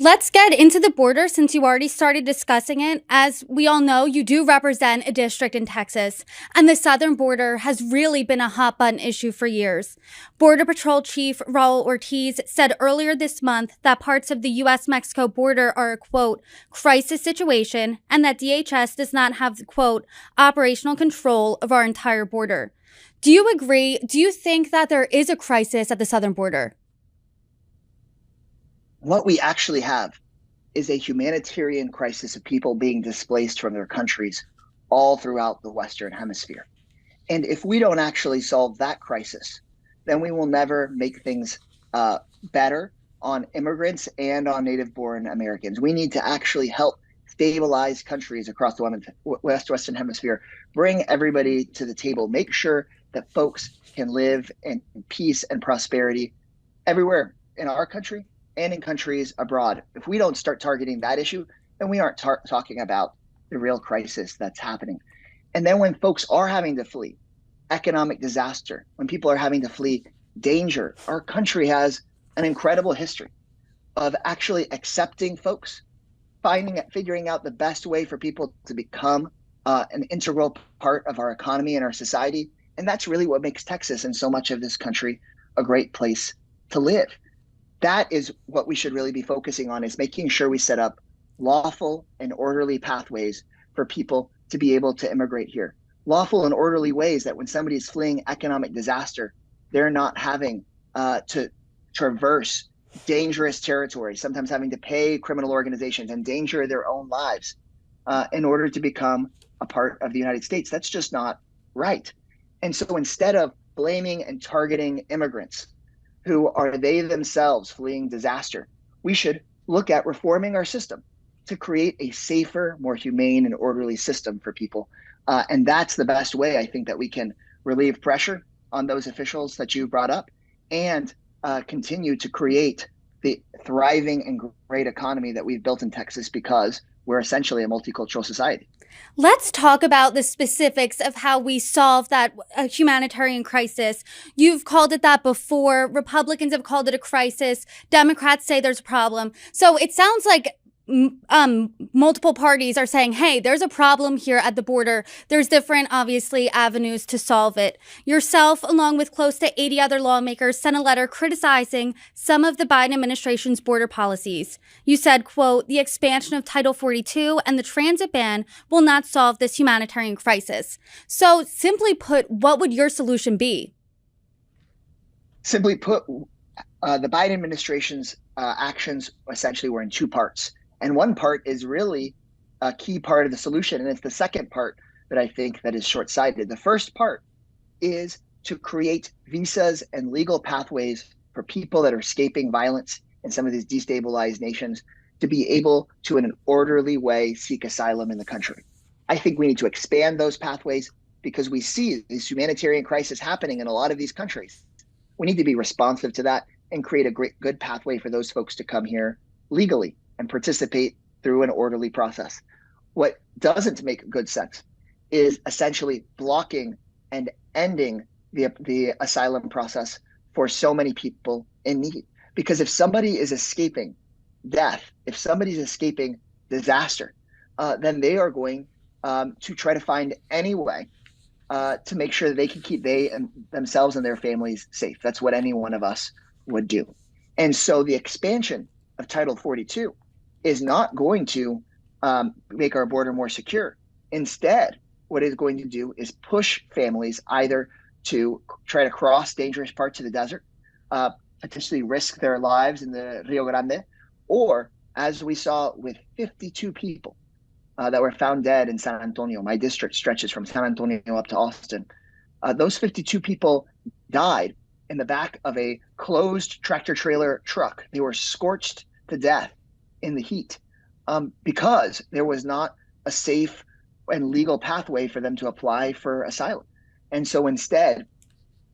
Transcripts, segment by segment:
Let's get into the border since you already started discussing it. As we all know, you do represent a district in Texas, and the southern border has really been a hot button issue for years. Border Patrol Chief Raul Ortiz said earlier this month that parts of the U.S. Mexico border are a quote, crisis situation, and that DHS does not have, quote, operational control of our entire border. Do you agree? Do you think that there is a crisis at the southern border? What we actually have is a humanitarian crisis of people being displaced from their countries all throughout the Western Hemisphere. And if we don't actually solve that crisis, then we will never make things better on immigrants and on native born Americans. We need to actually help stabilize countries across the Western Hemisphere, bring everybody to the table, make sure that folks can live in peace and prosperity everywhere in our country and in countries abroad. If we don't start targeting that issue, then we aren't talking about the real crisis that's happening. And then when folks are having to flee economic disaster, when people are having to flee danger, our country has an incredible history of actually accepting folks, figuring out the best way for people to become an integral part of our economy and our society. And that's really what makes Texas and so much of this country a great place to live. That is what we should really be focusing on, is making sure we set up lawful and orderly pathways for people to be able to immigrate here. Lawful and orderly ways that when somebody is fleeing economic disaster, they're not having to traverse dangerous territory, sometimes having to pay criminal organizations, endanger their own lives in order to become a part of the United States. That's just not right. And so instead of blaming and targeting immigrants who are they themselves fleeing disaster, we should look at reforming our system to create a safer, more humane and orderly system for people. And that's the best way, I think, that we can relieve pressure on those officials that you brought up and continue to create the thriving and great economy that we've built in Texas, because we're essentially a multicultural society. Let's talk about the specifics of how we solve that humanitarian crisis. You've called it that before. Republicans have called it a crisis. Democrats say there's a problem. So it sounds like multiple parties are saying, hey, there's a problem here at the border. There's different, obviously, avenues to solve it. Yourself, along with close to 80 other lawmakers, sent a letter criticizing some of the Biden administration's border policies. You said, quote, the expansion of Title 42 and the transit ban will not solve this humanitarian crisis. So simply put, what would your solution be? Simply put, the Biden administration's actions essentially were in two parts. And one part is really a key part of the solution. And it's the second part that I think that is short-sighted. The first part is to create visas and legal pathways for people that are escaping violence in some of these destabilized nations to be able to, in an orderly way, seek asylum in the country. I think we need to expand those pathways because we see this humanitarian crisis happening in a lot of these countries. We need to be responsive to that and create a good pathway for those folks to come here legally and participate through an orderly process. What doesn't make good sense is essentially blocking and ending the asylum process for so many people in need. Because if somebody is escaping death, if somebody's escaping disaster, then they are going to try to find any way to make sure that they can keep themselves and their families safe. That's what any one of us would do. And so the expansion of Title 42 is not going to make our border more secure. Instead, what it's going to do is push families either to try to cross dangerous parts of the desert, potentially risk their lives in the Rio Grande, or as we saw with 52 people that were found dead in San Antonio. My district stretches from San Antonio up to Austin. Those 52 people died in the back of a closed tractor trailer truck. They were scorched to death in the heat because there was not a safe and legal pathway for them to apply for asylum. And so instead,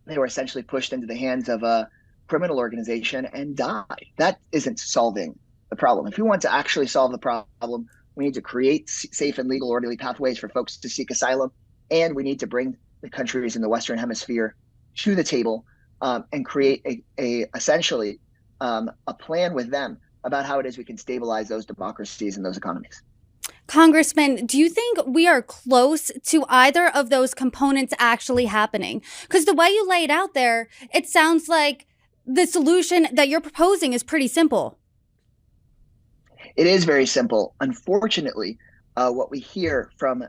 they were essentially pushed into the hands of a criminal organization and died. That isn't solving the problem. If we want to actually solve the problem, we need to create safe and legal orderly pathways for folks to seek asylum. And we need to bring the countries in the Western Hemisphere to the table and create essentially a plan with them about how it is we can stabilize those democracies and those economies. Congressman, do you think we are close to either of those components actually happening? Because the way you lay it out there, it sounds like the solution that you're proposing is pretty simple. It is very simple. Unfortunately, what we hear from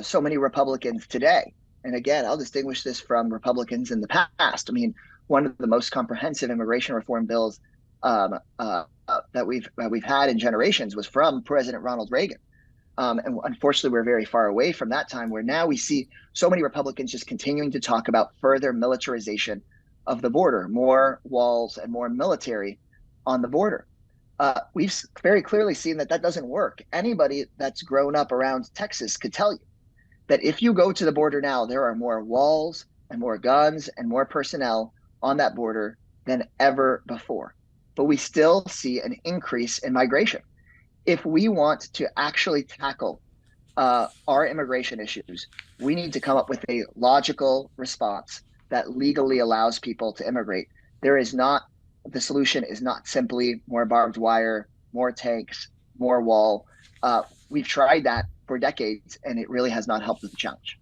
so many Republicans today, and again, I'll distinguish this from Republicans in the past. I mean, one of the most comprehensive immigration reform bills that we've had in generations was from President Ronald Reagan. And unfortunately, we're very far away from that time where now we see so many Republicans just continuing to talk about further militarization of the border, more walls and more military on the border. We've very clearly seen that doesn't work. Anybody that's grown up around Texas could tell you that if you go to the border now, there are more walls and more guns and more personnel on that border than ever before. But we still see an increase in migration. If we want to actually tackle our immigration issues, we need to come up with a logical response that legally allows people to immigrate. The solution is not simply more barbed wire, more tanks, more wall. We've tried that for decades, and it really has not helped with the challenge.